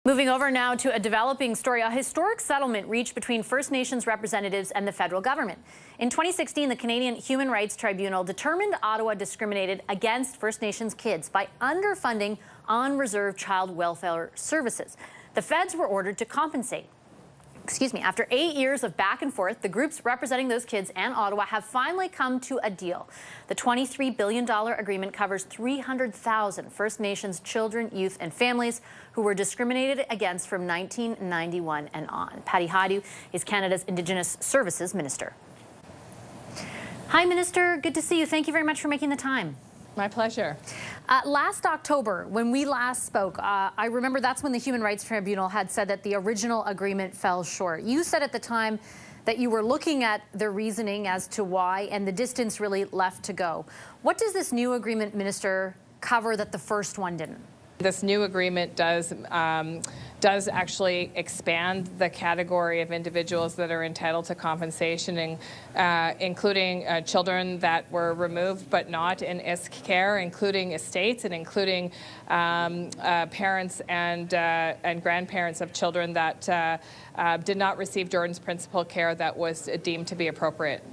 Moving over now to a developing story, a historic settlement reached between First Nations representatives and the federal government. In 2016, the Canadian Human Rights Tribunal determined Ottawa discriminated against First Nations kids by underfunding on-reserve child welfare services. The feds were ordered to compensate. After 8 years of back and forth, the groups representing those kids and Ottawa have finally come to a deal. The $23 billion agreement covers 300,000 First Nations children, youth, and families who were discriminated against from 1991 and on. Patty Hajdu is Canada's Indigenous Services Minister. Hi, Minister. Good to see you. Thank you very much for making the time. My pleasure. Last October, when we last spoke, I remember that's when the Human Rights Tribunal had said that the original agreement fell short. You said at the time that you were looking at the reasoning as to why and the distance really left to go. What does this new agreement, Minister, cover that the first one didn't? This new agreement does actually expand the category of individuals that are entitled to compensation, including children that were removed but not in ISK care, including estates, and including parents and grandparents of children that did not receive Jordan's principal care that was deemed to be appropriate.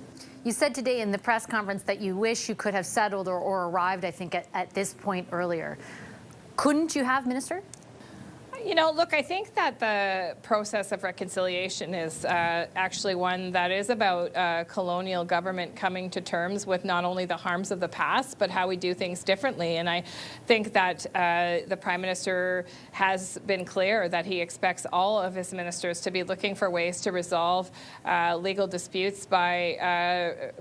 You said today in the press conference that you wish you could have settled or arrived, I think, at this point earlier. Couldn't you have, Minister? You know, look, I think that the process of reconciliation is actually one that is about colonial government coming to terms with not only the harms of the past, but how we do things differently. And I think that the Prime Minister has been clear that he expects all of his ministers to be looking for ways to resolve legal disputes by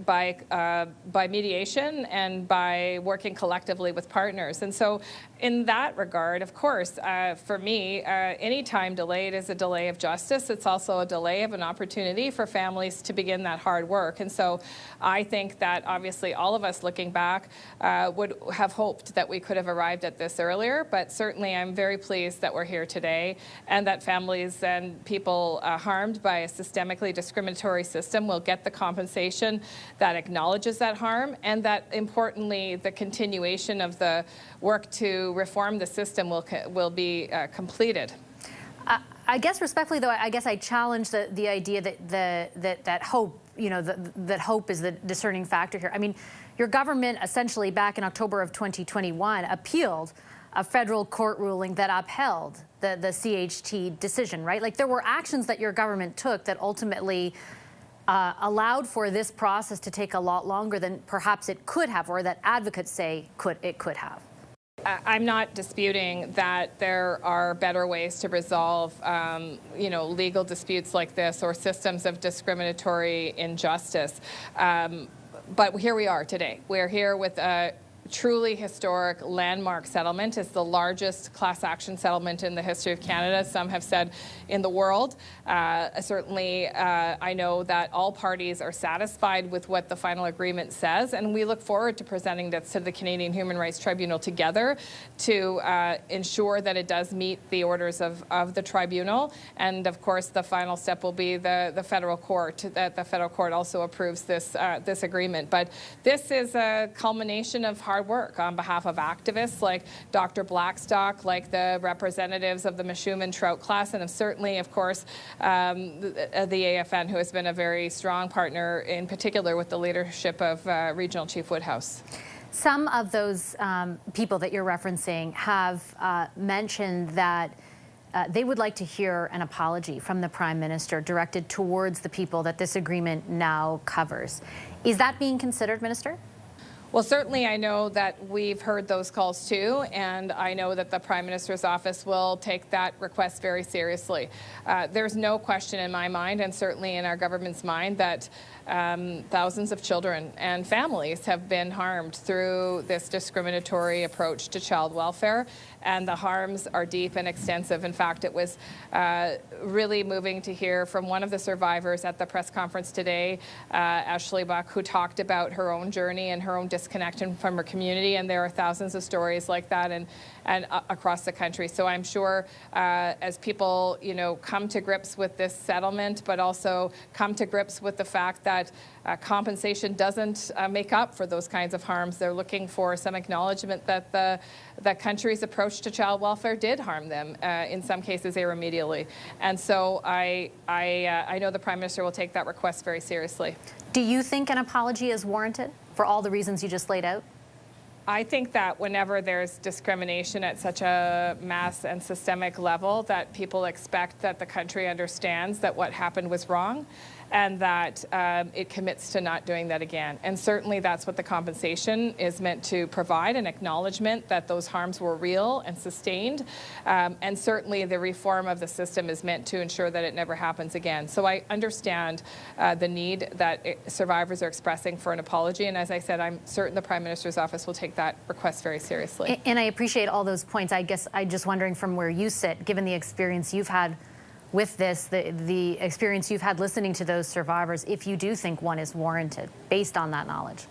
mediation and by working collectively with partners. And so in that regard, of course, for me, any time delayed is a delay of justice. It's also a delay of an opportunity for families to begin that hard work. And so I think that obviously all of us looking back would have hoped that we could have arrived at this earlier, but certainly I'm very pleased that we're here today and that families and people harmed by a systemically discriminatory system will get the compensation that acknowledges that harm, and that importantly the continuation of the work to reform the system will be completed. I guess respectfully, though, I guess I challenge the idea that hope, that hope is the discerning factor here. I mean, your government essentially back in October of 2021 appealed a federal court ruling that upheld the CHT decision, right? Like there were actions that your government took that ultimately allowed for this process to take a lot longer than perhaps it could have, or that advocates say it could have. I'm not disputing that there are better ways to resolve, legal disputes like this or systems of discriminatory injustice. But here we are today. We're here with a truly historic landmark settlement. It's the largest class action settlement in the history of Canada. Some have said in the world. Certainly, I know that all parties are satisfied with what the final agreement says, and we look forward to presenting this to the Canadian Human Rights Tribunal together to ensure that it does meet the orders of the tribunal. And of course, the final step will be the federal court, that the federal court also approves this agreement. But this is a culmination of hard work on behalf of activists like Dr. Blackstock, like the representatives of the Mishuman Trout class, and certainly, of course, the AFN, who has been a very strong partner, in particular with the leadership of Regional Chief Woodhouse. Some of those people that you're referencing have mentioned that they would like to hear an apology from the Prime Minister directed towards the people that this agreement now covers. Is that being considered, Minister? Well, certainly I know that we've heard those calls too, and I know that the Prime Minister's office will take that request very seriously. There's no question in my mind, and certainly in our government's mind, that thousands of children and families have been harmed through this discriminatory approach to child welfare, and the harms are deep and extensive. In fact, it was really moving to hear from one of the survivors at the press conference today, Ashley Buck, who talked about her own journey and her own disability disconnection from her community, and there are thousands of stories like that and across the country. So I'm sure as people, come to grips with this settlement, but also come to grips with the fact that compensation doesn't make up for those kinds of harms, they're looking for some acknowledgement that the country's approach to child welfare did harm them, in some cases irremediably. And so I know the Prime Minister will take that request very seriously. Do you think an apology is warranted for all the reasons you just laid out? I think that whenever there's discrimination at such a mass and systemic level, that people expect that the country understands that what happened was wrong and that it commits to not doing that again. And certainly that's what the compensation is meant to provide, an acknowledgement that those harms were real and sustained. And certainly the reform of the system is meant to ensure that it never happens again. So I understand the need that survivors are expressing for an apology. And as I said, I'm certain the Prime Minister's office will take that request very seriously. And I appreciate all those points. I guess I'm just wondering from where you sit, given the experience you've had with this, the experience you've had listening to those survivors, if you do think one is warranted based on that knowledge.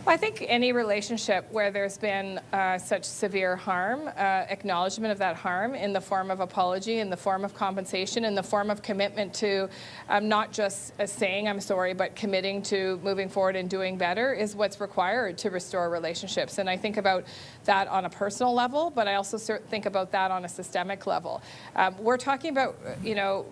Well, I think any relationship where there's been such severe harm, acknowledgement of that harm in the form of apology, in the form of compensation, in the form of commitment to not just saying I'm sorry, but committing to moving forward and doing better is what's required to restore relationships. And I think about that on a personal level, but I also think about that on a systemic level. We're talking about,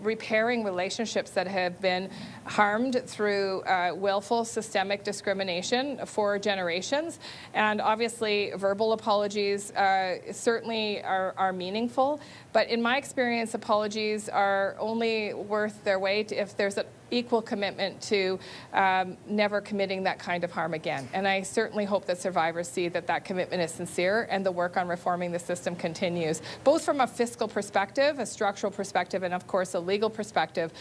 repairing relationships that have been harmed through willful systemic discrimination for generations, and obviously verbal apologies certainly are meaningful, but in my experience apologies are only worth their weight if there's an equal commitment to never committing that kind of harm again. And I certainly hope that survivors see that that commitment is sincere and the work on reforming the system continues, both from a fiscal perspective, a structural perspective, and of course a legal perspective,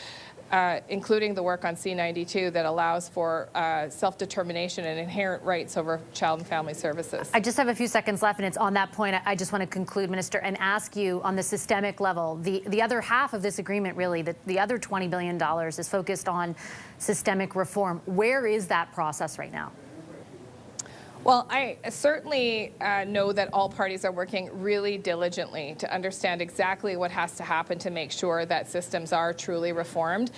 including the work on C-92 that allows for self-determination and inherent rights over child and family services. I just have a few seconds left, and it's on that point I just want to conclude, Minister, and ask you on the systemic level, the other half of this agreement, really, the other $20 billion is focused on systemic reform. Where is that process right now? Well, I certainly know that all parties are working really diligently to understand exactly what has to happen to make sure that systems are truly reformed.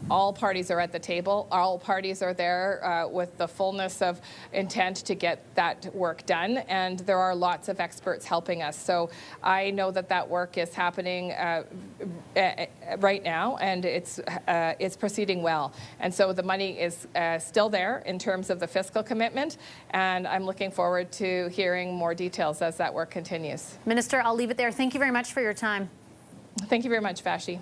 All parties are at the table. All parties are there with the fullness of intent to get that work done, and there are lots of experts helping us. So I know that that work is happening right now, and it's proceeding well. And so the money is still there in terms of the fiscal commitment, and I'm looking forward to hearing more details as that work continues. Minister, I'll leave it there. Thank you very much for your time. Thank you very much, Vassy.